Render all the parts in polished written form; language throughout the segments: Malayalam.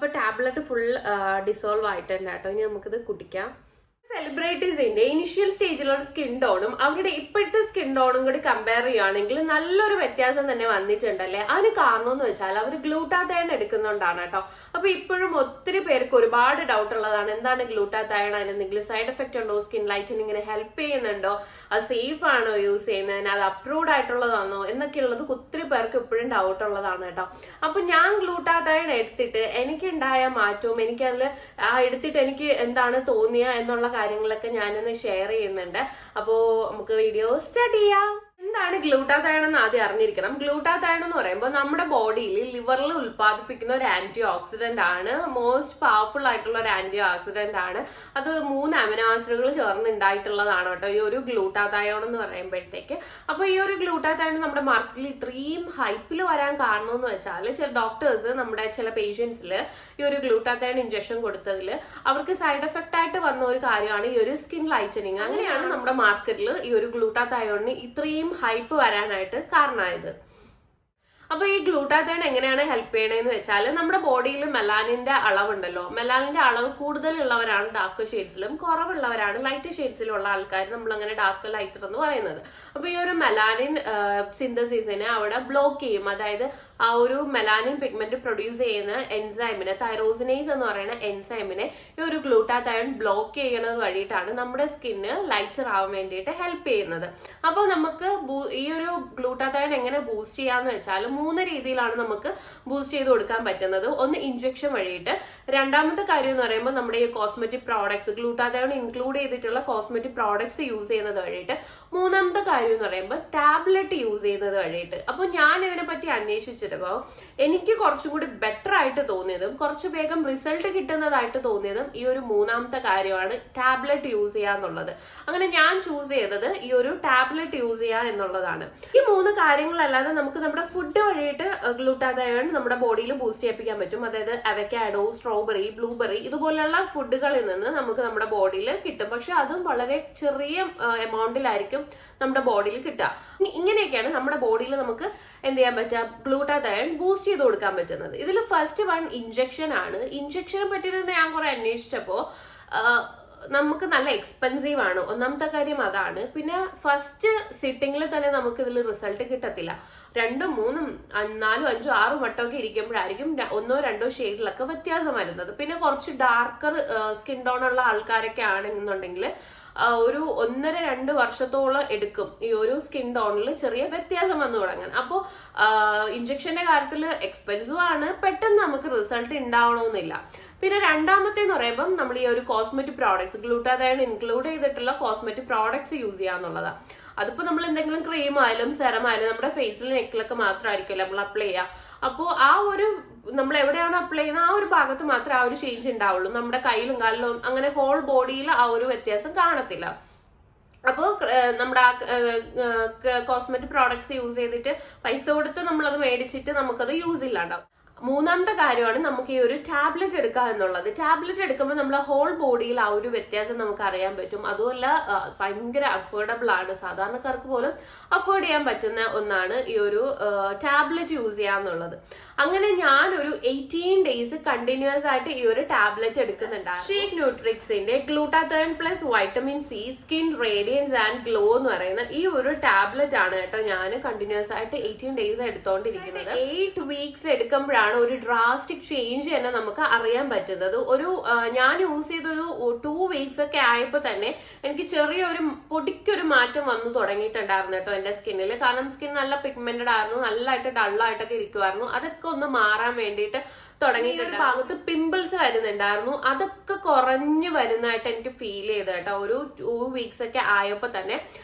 അപ്പൊ ടാബ്ലറ്റ് ഫുൾ ഡിസോൾവ് ആയിട്ടുണ്ട് കേട്ടോ. ഇനി നമുക്കിത് കുടിക്കാം. സെലിബ്രിറ്റീസിന്റെ ഇനിഷ്യൽ സ്റ്റേജിലുള്ള സ്കിൻ ടോണും അവരുടെ ഇപ്പോഴത്തെ സ്കിൻ ടോണും കൂടി കമ്പയർ ചെയ്യുകയാണെങ്കിൽ നല്ലൊരു വ്യത്യാസം തന്നെ വന്നിട്ടുണ്ടല്ലേ. അതിന് കാരണം എന്ന് വെച്ചാൽ അവർ ഗ്ലൂട്ടാതയോൺ എടുക്കുന്നുണ്ടാണ് കേട്ടോ. അപ്പൊ ഇപ്പോഴും ഒത്തിരി പേർക്ക് ഒരുപാട് ഡൗട്ട് ഉള്ളതാണ്, എന്താണ് ഗ്ലൂട്ടാതയോൺ, അതിന് എന്തെങ്കിലും സൈഡ് എഫക്ട് ഉണ്ടോ, സ്കിൻ ലൈറ്റനിങ്ങിന് ഹെൽപ്പ് ചെയ്യുന്നുണ്ടോ, അത് സേഫ് ആണോ യൂസ് ചെയ്യുന്നതിന്, അത് അപ്രൂവ്ഡ് ആയിട്ടുള്ളതാണോ എന്നൊക്കെയുള്ളത് ഒത്തിരി പേർക്ക് ഇപ്പോഴും ഡൗട്ട് ഉള്ളതാണ് കേട്ടോ. അപ്പൊ ഞാൻ ഗ്ലൂട്ടാതയോൺ എടുത്തിട്ട് എനിക്കുണ്ടായ മാറ്റവും എനിക്കതിൽ എടുത്തിട്ട് എനിക്ക് എന്താണ് തോന്നിയ എന്നുള്ള കാര്യങ്ങളൊക്കെ ഞാനിന്ന് ഷെയർ ചെയ്യുന്നുണ്ട്. അപ്പോ നമുക്ക് വീഡിയോ സ്റ്റാർട്ട് ചെയ്യാം. എന്താണ് ഗ്ലൂട്ടാതയോൺ എന്ന് ആദ്യം അറിഞ്ഞിരിക്കണം. ഗ്ലൂട്ടാതയോൺ എന്ന് പറയുമ്പോൾ നമ്മുടെ ബോഡിയിൽ ലിവറിൽ ഉൽപ്പാദിപ്പിക്കുന്ന ഒരു ആന്റി ഓക്സിഡന്റ് ആണ്. മോസ്റ്റ് പവർഫുൾ ആയിട്ടുള്ള ഒരു ആന്റി ഓക്സിഡന്റ് ആണ്. അത് 3 അമിനോ ആസിഡുകൾ ചേർന്നുണ്ടായിട്ടുള്ളതാണ് കേട്ടോ ഈ ഒരു ഗ്ലൂട്ടാതയോൺ എന്ന് പറയുമ്പോഴത്തേക്ക്. അപ്പൊ ഈ ഒരു ഗ്ലൂട്ടാതയോൺ നമ്മുടെ മാർക്കറ്റിൽ ഇത്രയും ഹൈപ്പിൽ വരാൻ കാരണം എന്ന് വെച്ചാൽ ചില ഡോക്ടേഴ്സ് നമ്മുടെ ചില പേഷ്യൻസിൽ ഈ ഒരു ഗ്ലൂട്ടാതയോൺ ഇഞ്ചക്ഷൻ കൊടുത്തതിൽ അവർക്ക് സൈഡ് എഫക്റ്റ് ആയിട്ട് വന്ന ഒരു കാര്യമാണ് ഈ ഒരു സ്കിൻ ലൈറ്റനിങ്. അങ്ങനെയാണ് നമ്മുടെ മാർക്കറ്റിൽ ഈ ഒരു ഗ്ലൂട്ടാതയോണിന് ഇത്രയും ഹൈപ്പ് വരാനായിട്ട് കാരണമായത്. അപ്പൊ ഈ ഗ്ലൂട്ടാതയോൺ എങ്ങനെയാണ് ഹെൽപ്പ് ചെയ്യണതെന്ന് വെച്ചാൽ നമ്മുടെ ബോഡിയിൽ മെലാനിന്റെ അളവുണ്ടല്ലോ, മെലാനിന്റെ അളവ് കൂടുതലുള്ളവരാണ് ഡാർക്ക് ഷെയ്ഡ്സിലും കുറവുള്ളവരാണ് ലൈറ്റ് ഷെയ്ഡ്സിലും ഉള്ള ആൾക്കാർ നമ്മൾ അങ്ങനെ ഡാർക്ക് ലൈറ്റർ എന്ന് പറയുന്നത്. അപ്പൊ ഈ ഒരു മെലാനിൻ സിന്തസിസിനെ അവിടെ ബ്ലോക്ക് ചെയ്യും. അതായത് ആ ഒരു മെലാനിൻ പിഗ്മെന്റ് പ്രൊഡ്യൂസ് ചെയ്യുന്ന എൻസൈമിനെ, തൈറോസിനേസ് എന്ന് പറയുന്ന എൻസൈമിനെ ഈ ഒരു ഗ്ലൂട്ടാതയോൺ ബ്ലോക്ക് ചെയ്യുന്നത് വഴിയിട്ടാണ് നമ്മുടെ സ്കിന്ന് ലൈറ്റർ ആവാൻ വേണ്ടിയിട്ട് ഹെൽപ്പ് ചെയ്യുന്നത്. അപ്പോൾ നമുക്ക് ഈ ഒരു ഗ്ലൂട്ടാതയോൺ എങ്ങനെ ബൂസ്റ്റ് ചെയ്യാന്ന് വെച്ചാൽ 3 രീതിയിലാണ് നമുക്ക് ബൂസ്റ്റ് ചെയ്ത് കൊടുക്കാൻ പറ്റുന്നത്. ഒന്ന് ഇഞ്ചക്ഷൻ വഴിയിട്ട്, രണ്ടാമത്തെ കാര്യം എന്ന് പറയുമ്പോൾ നമ്മുടെ ഈ കോസ്മെറ്റിക് പ്രോഡക്ട്സ്, ഗ്ലൂട്ടാതയോൺ ഇൻക്ലൂഡ് ചെയ്തിട്ടുള്ള കോസ്മെറ്റിക് പ്രോഡക്ട്സ് യൂസ് ചെയ്യുന്നത് വഴിയിട്ട്, മൂന്നാമത്തെ കാര്യം എന്ന് പറയുമ്പോൾ ടാബ്ലറ്റ് യൂസ് ചെയ്യുന്നത് വഴിയിട്ട്. അപ്പോൾ ഞാൻ ഇതിനെ പറ്റി അന്വേഷിച്ചപ്പോൾ എനിക്ക് കുറച്ചും കൂടി ബെറ്റർ ആയിട്ട് തോന്നിയതും കുറച്ച് വേഗം റിസൾട്ട് കിട്ടുന്നതായിട്ട് തോന്നിയതും ഈ ഒരു മൂന്നാമത്തെ കാര്യമാണ്, ടാബ്ലറ്റ് യൂസ് ചെയ്യുക എന്നുള്ളത്. അങ്ങനെ ഞാൻ ചൂസ് ചെയ്തത് ഈ ഒരു ടാബ്ലറ്റ് യൂസ് ചെയ്യുക എന്നുള്ളതാണ്. ഈ 3 കാര്യങ്ങളല്ലാതെ നമുക്ക് നമ്മുടെ ഫുഡ് വഴിയിട്ട് ഗ്ലൂട്ടാതയോൺ നമ്മുടെ ബോഡിയിൽ ബൂസ്റ്റ് ചെയ്യിപ്പിക്കാൻ പറ്റും. അതായത് അവക്കാഡോ, സ്ട്രോബെറി, ബ്ലൂബെറി ഇതുപോലുള്ള ഫുഡുകളിൽ നിന്ന് നമുക്ക് നമ്മുടെ ബോഡിയിൽ കിട്ടും. പക്ഷെ അതും വളരെ ചെറിയ എമൗണ്ടിലായിരിക്കും നമ്മുടെ ബോഡിയിൽ കിട്ടുക. ഇങ്ങനെയൊക്കെയാണ് നമ്മുടെ ബോഡിയിൽ നമുക്ക് എന്ത് ചെയ്യാൻ പറ്റുക, ഗ്ലൂട്ടാതയോൺ ബൂസ്റ്റ് ചെയ്ത് കൊടുക്കാൻ പറ്റുന്നത്. ഇതിൽ ഫസ്റ്റ് വൺ ഇഞ്ചക്ഷൻ ആണ്. ഇഞ്ചക്ഷനെ പറ്റി തന്നെ ഞാൻ കുറെ അന്വേഷിച്ചപ്പോ നമുക്ക് നല്ല എക്സ്പെൻസീവ് ആണ്. ഒന്നാമത്തെ കാര്യം അതാണ്. പിന്നെ ഫസ്റ്റ് സിറ്റിംഗിൽ തന്നെ നമുക്ക് ഇതിൽ റിസൾട്ട് കിട്ടത്തില്ല. 2, 3, 4, 5, 6 വട്ടമൊക്കെ ഇരിക്കുമ്പോഴായിരിക്കും 1, 2 ഷെയ്ഡിലൊക്കെ വ്യത്യാസം വരുന്നത്. പിന്നെ കുറച്ച് ഡാർക്കർ സ്കിൻ ടോൺ ഉള്ള ആൾക്കാരൊക്കെ ആണെന്നുണ്ടെങ്കിൽ ഒരു 1.5-2 വർഷത്തോളം എടുക്കും ഈ ഒരു സ്കിൻ ടോണിൽ ചെറിയ വ്യത്യാസം വന്നു തുടങ്ങാൻ. അപ്പോൾ ഇഞ്ചക്ഷന്റെ കാര്യത്തിൽ എക്സ്പെൻസീവ് ആണ്, പെട്ടെന്ന് നമുക്ക് റിസൾട്ട് ഉണ്ടാവണമെന്നില്ല. പിന്നെ രണ്ടാമത്തേന്ന് പറയുമ്പോൾ നമ്മൾ ഈ ഒരു കോസ്മെറ്റിക് പ്രോഡക്ട്സ്, ഗ്ലൂട്ടാതയോൺ ഇൻക്ലൂഡ് ചെയ്തിട്ടുള്ള കോസ്മെറ്റിക് പ്രോഡക്ട്സ് യൂസ് ചെയ്യാന്നുള്ളതാണ്. അതിപ്പോ നമ്മൾ എന്തെങ്കിലും ക്രീം ആയാലും സെറം ആയാലും നമ്മുടെ ഫേസിലും നെക്കിലൊക്കെ മാത്രമായിരിക്കുമല്ലോ നമ്മൾ അപ്ലൈ ചെയ്യുക. അപ്പോൾ ആ ഒരു നമ്മൾ എവിടെയാണ് അപ്ലൈ ചെയ്യുന്നത് ആ ഒരു ഭാഗത്ത് മാത്രമേ ആ ഒരു ചേഞ്ച് ഉണ്ടാവുള്ളൂ. നമ്മുടെ കയ്യിലും കാലിലും അങ്ങനെ ഹോൾ ബോഡിയിൽ ആ ഒരു വ്യത്യാസം കാണത്തില്ല. അപ്പോൾ നമ്മുടെ കോസ്മെറ്റിക് പ്രോഡക്ട്സ് യൂസ് ചെയ്തിട്ട് പൈസ കൊടുത്ത് നമ്മളത് മേടിച്ചിട്ട് നമുക്കത് യൂസ് ഇല്ലാണ്ടാവും. മൂന്നാമത്തെ കാര്യമാണ് നമുക്ക് ഈ ഒരു ടാബ്ലറ്റ് എടുക്കുക എന്നുള്ളത്. ടാബ്ലറ്റ് എടുക്കുമ്പോൾ നമ്മൾ ഹോൾ ബോഡിയിൽ ആ ഒരു വ്യത്യാസം നമുക്ക് അറിയാൻ പറ്റും. അതുമല്ല ഭയങ്കര അഫോർഡബിൾ ആണ്, സാധാരണക്കാർക്ക് പോലും അഫോർഡ് ചെയ്യാൻ പറ്റുന്ന ഒന്നാണ് ഈ ഒരു ടാബ്ലറ്റ് യൂസ് ചെയ്യാന്നുള്ളത്. അങ്ങനെ ഞാൻ ഒരു 18 ഡേയ്സ് കണ്ടിന്യൂസ് ആയിട്ട് ഈ ഒരു ടാബ്ലറ്റ് എടുക്കുന്നുണ്ടായിരുന്നു. ഷീക്ക് ന്യൂട്രിക്സിന്റെ glutathione plus vitamin C skin radiance and glow എന്ന് പറയുന്ന ഈ ഒരു ടാബ്ലറ്റ് ആണ് കേട്ടോ ഞാൻ കണ്ടിന്യൂസ് ആയിട്ട് 18 ഡേയ്സ് എടുത്തോണ്ടിരിക്കുന്നത്. 8 വീക്സ് എടുക്കുമ്പോഴാണ് ഒരു ഡ്രാസ്റ്റിക് ചേഞ്ച് തന്നെ നമുക്ക് അറിയാൻ പറ്റുന്നത്. ഒരു ഞാൻ യൂസ് ചെയ്തൊരു 2 വീക്സ് ഒക്കെ ആയപ്പോൾ തന്നെ എനിക്ക് ചെറിയൊരു പൊടിക്കൊരു മാറ്റം വന്നു തുടങ്ങിയിട്ടുണ്ടായിരുന്നു കേട്ടോ എന്റെ സ്കിന്നിൽ. കാരണം സ്കിൻ നല്ല പിഗ്മെന്റഡ് ആയിരുന്നു, നല്ലതായിട്ട് ഡള്ളായിട്ടൊക്കെ ഇരിക്കുമായിരുന്നു. അതൊക്കെ ഒന്ന് മാറാൻ വേണ്ടിയിട്ട് തുടങ്ങിയിട്ടുണ്ട്. ഭാഗത്ത് പിമ്പിൾസ് വരുന്നുണ്ടായിരുന്നു, അതൊക്കെ കുറഞ്ഞു വരുന്നതായിട്ട് എനിക്ക് ഫീൽ ചെയ്തു കേട്ടോ. ഒരു 2 വീക്സ് ഒക്കെ ആയപ്പോ തന്നെ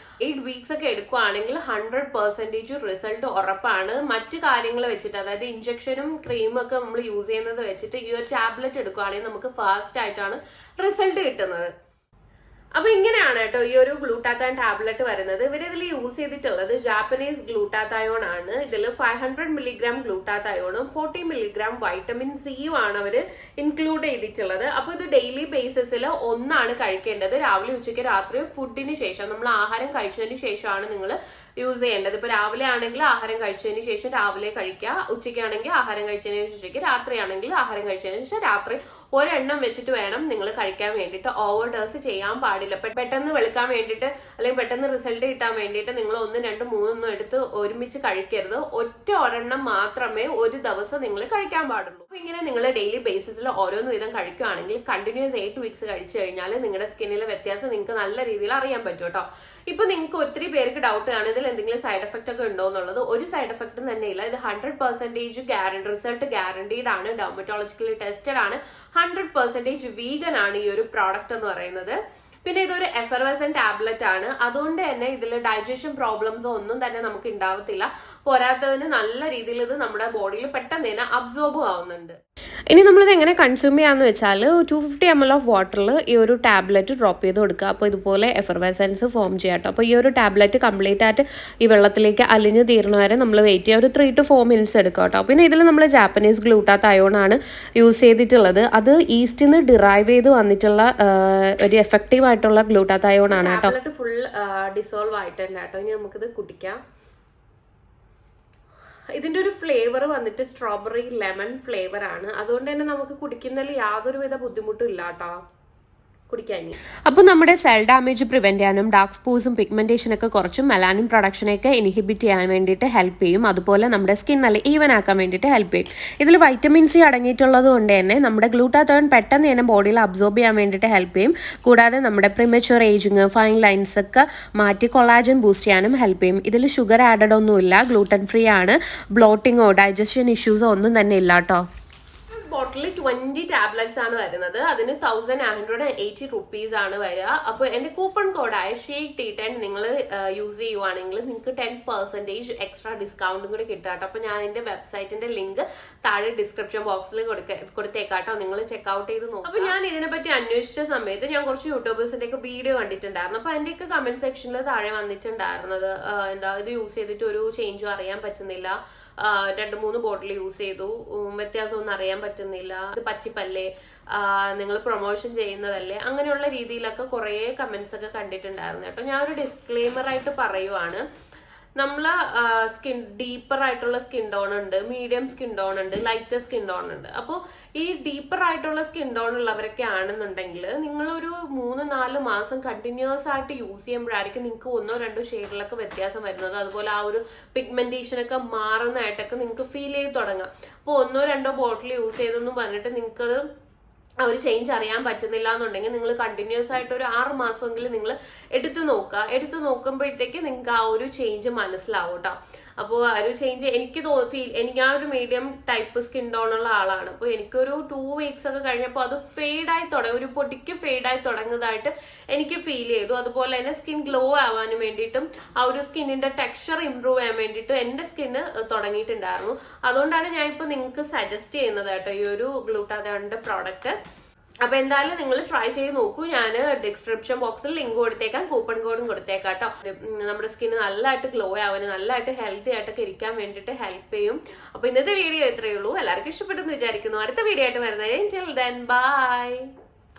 8 വീക്സ് ഒക്കെ എടുക്കുവാണെങ്കിൽ 100% റിസൾട്ട് ഉറപ്പാണ്. മറ്റു കാര്യങ്ങൾ വെച്ചിട്ട്, അതായത് ഇഞ്ചക്ഷനും ക്രീമും ഒക്കെ നമ്മൾ യൂസ് ചെയ്യുന്നത് വെച്ചിട്ട് ഈ ഒരു ടാബ്ലറ്റ് എടുക്കുവാണെങ്കിൽ നമുക്ക് ഫാസ്റ്റ് ആയിട്ടാണ് റിസൾട്ട് കിട്ടുന്നത്. അപ്പൊ ഇങ്ങനെയാണ് കേട്ടോ ഈ ഒരു ഗ്ലൂട്ടാതയോൺ ടാബ്ലറ്റ് വരുന്നത്. ഇവരിതിൽ യൂസ് ചെയ്തിട്ടുള്ളത് ജാപ്പനീസ് ഗ്ലൂട്ടാതയോൺ ആണ്. ഇതിൽ 500 മില്ലിഗ്രാം ഗ്ലൂട്ടാതയോണും 40 മില്ലിഗ്രാം വൈറ്റമിൻ സിയും ആണ് അവർ ഇൻക്ലൂഡ് ചെയ്തിട്ടുള്ളത്. അപ്പൊ ഇത് ഡെയിലി ബേസിസിൽ ഒന്നാണ് കഴിക്കേണ്ടത്. രാവിലെ, ഉച്ചയ്ക്ക്, രാത്രി ഫുഡിന് ശേഷം, നമ്മൾ ആഹാരം കഴിച്ചതിന് ശേഷമാണ് നിങ്ങൾ യൂസ് ചെയ്യേണ്ടത്. ഇപ്പൊ രാവിലെ ആണെങ്കിൽ ആഹാരം കഴിച്ചതിന് ശേഷം രാവിലെ കഴിക്കുക, ഉച്ചയ്ക്കാണെങ്കിൽ ആഹാരം കഴിച്ചതിന് ശേഷം ഉച്ചയ്ക്ക്, രാത്രിയാണെങ്കിൽ ആഹാരം കഴിച്ചതിന് ശേഷം രാത്രി ഒരെണ്ണം വെച്ചിട്ട് വേണം നിങ്ങൾ കഴിക്കാൻ വേണ്ടിയിട്ട്. ഓവർ ഡോസ് ചെയ്യാൻ പാടില്ല. പെട്ടെന്ന് വെളുക്കാൻ വേണ്ടിയിട്ട് അല്ലെങ്കിൽ പെട്ടെന്ന് റിസൾട്ട് കിട്ടാൻ വേണ്ടിയിട്ട് നിങ്ങൾ 1, 2, 3 എടുത്ത് ഒരുമിച്ച് കഴിക്കരുത്. ഒരെണ്ണം മാത്രമേ ഒരു ദിവസം നിങ്ങൾ കഴിക്കാൻ പാടുള്ളൂ. അപ്പൊ ഇങ്ങനെ നിങ്ങൾ ഡെയിലി ബേസിസിൽ ഓരോന്ന് വീതം കഴിക്കുകയാണെങ്കിൽ കണ്ടിന്യൂസ് 8 വീക്സ് കഴിച്ചു കഴിഞ്ഞാൽ നിങ്ങളുടെ സ്കിന്നിലെ വ്യത്യാസം നിങ്ങൾക്ക് നല്ല രീതിയിൽ അറിയാൻ പറ്റും കേട്ടോ. ഇപ്പൊ നിങ്ങൾക്ക് ഒത്തിരി പേർക്ക് ഡൗട്ട് ആണ് ഇതിൽ എന്തെങ്കിലും സൈഡ് എഫക്ട് ഒക്കെ ഉണ്ടോ എന്നുള്ളത്. ഒരു സൈഡ് എഫക്റ്റും തന്നെ ഇല്ല. ഇത് 100% റിസൾട്ട് ഗ്യാരണ്ടീഡ് ആണ്, ഡെർമറ്റോളജിക്കലി ടെസ്റ്റഡ് ആണ്, 100% വീഗൻ ആണ് ഈ ഒരു പ്രോഡക്റ്റ് എന്ന് പറയുന്നത്. പിന്നെ ഇതൊരു എഫർവസൻ ടാബ്ലറ്റ് ആണ്, അതുകൊണ്ട് തന്നെ ഇതിൽ ഡൈജഷൻ പ്രോബ്ലംസോ ഒന്നും തന്നെ നമുക്ക് ഉണ്ടാവത്തില്ല. പോരാത്തതിന് നല്ല രീതിയിൽ ഇത് നമ്മുടെ ബോഡിയിൽ പെട്ടെന്ന് തന്നെ അബ്സോർബ് ആവുന്നുണ്ട്. ഇനി നമ്മളിത് എങ്ങനെ കൺസ്യൂം ചെയ്യാന്ന് വെച്ചാൽ 250 ml ഓഫ് വാട്ടറിൽ ഈ ഒരു ടാബ്ലറ്റ് ഡ്രോപ്പ് ചെയ്ത് കൊടുക്കുക. അപ്പോൾ ഇതുപോലെ എഫർവസൻസ് ഫോം ചെയ്യാം കേട്ടോ. അപ്പോൾ ഈ ഒരു ടാബ്ലറ്റ് കംപ്ലീറ്റ് ആയിട്ട് ഈ വെള്ളത്തിലേക്ക് അലിഞ്ഞു തീർന്ന വരെ നമ്മൾ വെയിറ്റ് ചെയ്യുക. ഒരു 3 to 4 minutes എടുക്കുക കേട്ടോ. പിന്നെ ഇതിൽ നമ്മൾ ജാപ്പനീസ് ഗ്ലൂട്ടാത്തയോൺ ആണ് യൂസ് ചെയ്തിട്ടുള്ളത്. അത് ഈസ്റ്റിൽ നിന്ന് ഡിറൈവ് ചെയ്ത് വന്നിട്ടുള്ള ഒരു എഫക്റ്റീവ് ആയിട്ടുള്ള ഗ്ലൂട്ടാത്തയോൺ ആണ് കേട്ടോ. ടാബ്ലറ്റ് ഫുൾ ഡിസോൾവ് ആയിട്ടുണ്ട് കേട്ടോ. ഇനി നമുക്കിത് കുടിക്കാം. ഇതിന്റെ ഒരു ഫ്ലേവർ വന്നിട്ട് സ്ട്രോബെറി ലെമൺ ഫ്ലേവർ ആണ്, അതുകൊണ്ട് തന്നെ നമുക്ക് കുടിക്കുന്നതിൽ യാതൊരുവിധ ബുദ്ധിമുട്ടും ഇല്ല കേട്ടോ കുടിക്കാൻ. അപ്പോൾ നമ്മുടെ സെൽ ഡാമേജ് പ്രിവെന്റ് ചെയ്യാനും ഡാർക്ക് സ്പോട്സും പിഗ്മെന്റേഷൻ ഒക്കെ കുറച്ചും മെലാനിൻ പ്രൊഡക്ഷനെയൊക്കെ ഇൻഹിബിറ്റ് ചെയ്യാൻ വേണ്ടിയിട്ട് ഹെൽപ്പ് ചെയ്യും. അതുപോലെ നമ്മുടെ സ്കിൻ നല്ല ഈവൻ ആക്കാൻ വേണ്ടിയിട്ട് ഹെൽപ്പ് ചെയ്യും. ഇതിൽ വൈറ്റമിൻ സി അടങ്ങിയിട്ടുള്ളത് കൊണ്ട് തന്നെ നമ്മുടെ ഗ്ലൂട്ടാത്തോൺ പെട്ടെന്ന് തന്നെ ബോഡിയിൽ അബ്സോർബ് ചെയ്യാൻ വേണ്ടിയിട്ട് ഹെൽപ്പ് ചെയ്യും. കൂടാതെ നമ്മുടെ പ്രിമച്വർ ഏജിങ്, ഫൈൻ ലൈൻസ് ഒക്കെ മാറ്റി കൊളാജൻ ബൂസ്റ്റ് ചെയ്യാനും ഹെൽപ്പ് ചെയ്യും. ഇതിൽ ഷുഗർ ആഡഡ് ഒന്നുമില്ല, ഗ്ലൂട്ടൻ ഫ്രീ ആണ്, ബ്ലോട്ടിങ്ങോ ഡൈജഷൻ ഇഷ്യൂസോ ഒന്നും തന്നെ ഇല്ല കേട്ടോ. ബോട്ടിൽ 20 ടാബ്ലറ്റ്സ് ആണ് വരുന്നത്. അതിന് 1980 rupees ആണ് വരിക. അപ്പോൾ എന്റെ കൂപ്പൺ കോഡായ SHAKE10 നിങ്ങൾ യൂസ് ചെയ്യുവാണെങ്കിൽ നിങ്ങൾക്ക് 10% എക്സ്ട്രാ ഡിസ്കൗണ്ടും കൂടി കിട്ടാട്ടോ. അപ്പോൾ ഞാൻ എന്റെ വെബ്സൈറ്റിന്റെ ലിങ്ക് താഴെ ഡിസ്ക്രിപ്ഷൻ ബോക്സിൽ കൊടുത്തേക്കാട്ടോ, നിങ്ങൾ ചെക്ക്ഔട്ട് ചെയ്ത് നോക്കാം. അപ്പോൾ ഞാൻ ഇതിനെപ്പറ്റി അന്വേഷിച്ച സമയത്ത് ഞാൻ കുറച്ച് യൂട്യൂബേഴ്സിന്റെ ഒക്കെ വീഡിയോ കണ്ടിട്ടുണ്ടായിരുന്നു. അപ്പോൾ അതിന്റെയൊക്കെ കമന്റ് സെക്ഷനിൽ താഴെ വന്നിട്ടുണ്ടായിരുന്നത് ഇത് യൂസ് ചെയ്തിട്ട് ഒരു ചേഞ്ചും അറിയാൻ പറ്റുന്നില്ല, 2-3 ബോട്ടിൽ യൂസ് ചെയ്തു, വ്യത്യാസമൊന്നും അറിയാൻ പറ്റുന്നില്ല, ഇത് പറ്റിപ്പല്ലേ, നിങ്ങൾ പ്രൊമോഷൻ ചെയ്യുന്നതല്ലേ, അങ്ങനെയുള്ള രീതിയിലൊക്കെ കുറേ കമന്റ്സ് ഒക്കെ കണ്ടിട്ടുണ്ടായിരുന്നു കേട്ടോ. ഞാനൊരു ഡിസ്ക്ലെയിമർ ആയിട്ട് പറയുവാണ്, നമ്മളെ സ്കിൻ ഡീപ്പർ ആയിട്ടുള്ള സ്കിൻ ടോൺ ഉണ്ട്, മീഡിയം സ്കിൻ ടോൺ ഉണ്ട്, ലൈറ്റർ സ്കിൻ ടോൺ ഉണ്ട്. അപ്പോൾ ഈ ഡീപ്പർ ആയിട്ടുള്ള സ്കിൻ ടോൺ ഉള്ളവരൊക്കെ ആണെന്നുണ്ടെങ്കിൽ നിങ്ങളൊരു 3-4 മാസം കണ്ടിന്യൂസ് ആയിട്ട് യൂസ് ചെയ്യുമ്പോഴായിരിക്കും നിങ്ങൾക്ക് 1-2 ഷെയ്ഡിലൊക്കെ വ്യത്യാസം വരുന്നത്. അതുപോലെ ആ ഒരു പിഗ്മെന്റേഷൻ ഒക്കെ മാറുന്നതായിട്ടൊക്കെ നിങ്ങൾക്ക് ഫീൽ ചെയ്ത് തുടങ്ങാം. അപ്പോൾ 1-2 ബോട്ടിൽ യൂസ് ചെയ്തെന്ന് പറഞ്ഞിട്ട് നിങ്ങൾക്കത് ആ ഒരു ചേഞ്ച് അറിയാൻ പറ്റുന്നില്ല എന്നുണ്ടെങ്കിൽ നിങ്ങൾ കണ്ടിന്യൂസ് ആയിട്ട് ഒരു 6 മാസമെങ്കിലും നിങ്ങൾ എടുത്തു നോക്കുമ്പോഴത്തേക്ക് നിങ്ങൾക്ക് ആ ഒരു ചേഞ്ച് മനസ്സിലാവും കേട്ടോ. അപ്പോൾ ആ ഒരു ചേഞ്ച് എനിക്ക് എനിക്ക് ആ ഒരു മീഡിയം ടൈപ്പ് സ്കിൻ ടോൺ ഉള്ള ആളാണ്. അപ്പോൾ എനിക്കൊരു 2 weeks ഒക്കെ കഴിഞ്ഞപ്പോൾ അത് ഫെയ്ഡായി തുടങ്ങി, ഒരു പൊടിക്ക് ഫെയ്ഡായി തുടങ്ങുന്നതായിട്ട് എനിക്ക് ഫീൽ ചെയ്തു. അതുപോലെ തന്നെ സ്കിൻ ഗ്ലോ ആവാനും വേണ്ടിയിട്ടും ആ ഒരു സ്കിന്നിന്റെ ടെക്സ്ചർ ഇംപ്രൂവ് ചെയ്യാൻ വേണ്ടിയിട്ടും എന്റെ സ്കിന്ന് തുടങ്ങിയിട്ടുണ്ടായിരുന്നു. അതുകൊണ്ടാണ് ഞാൻ ഇപ്പോൾ നിങ്ങൾക്ക് സജസ്റ്റ് ചെയ്യുന്നത് കേട്ടോ ഈ ഒരു ഗ്ലൂട്ടാത്തോണിന്റെ പ്രോഡക്റ്റ്. അപ്പൊ എന്തായാലും നിങ്ങൾ ട്രൈ ചെയ്ത് നോക്കൂ. ഞാൻ ഡിസ്ക്രിപ്ഷൻ ബോക്സിൽ ലിങ്ക് കൊടുത്തേക്കാം, കൂപ്പൺ കോഡും കൊടുത്തേക്കാം കേട്ടോ. നമ്മുടെ സ്കിന്ന് നല്ലതായിട്ട് ഗ്ലോ ആവാനും നല്ലതായിട്ട് ഹെൽത്തി ആയിട്ടൊക്കെ ഇരിക്കാൻ വേണ്ടിയിട്ട് ഹെൽപ്പ് ചെയ്യും. അപ്പൊ ഇന്നത്തെ വീഡിയോ ഇത്രയേ ഉള്ളൂ. എല്ലാവർക്കും ഇഷ്ടപ്പെട്ടെന്ന് വിചാരിക്കുന്നു. അടുത്ത വീഡിയോ ആയിട്ട് വരുന്നത്. ബൈ.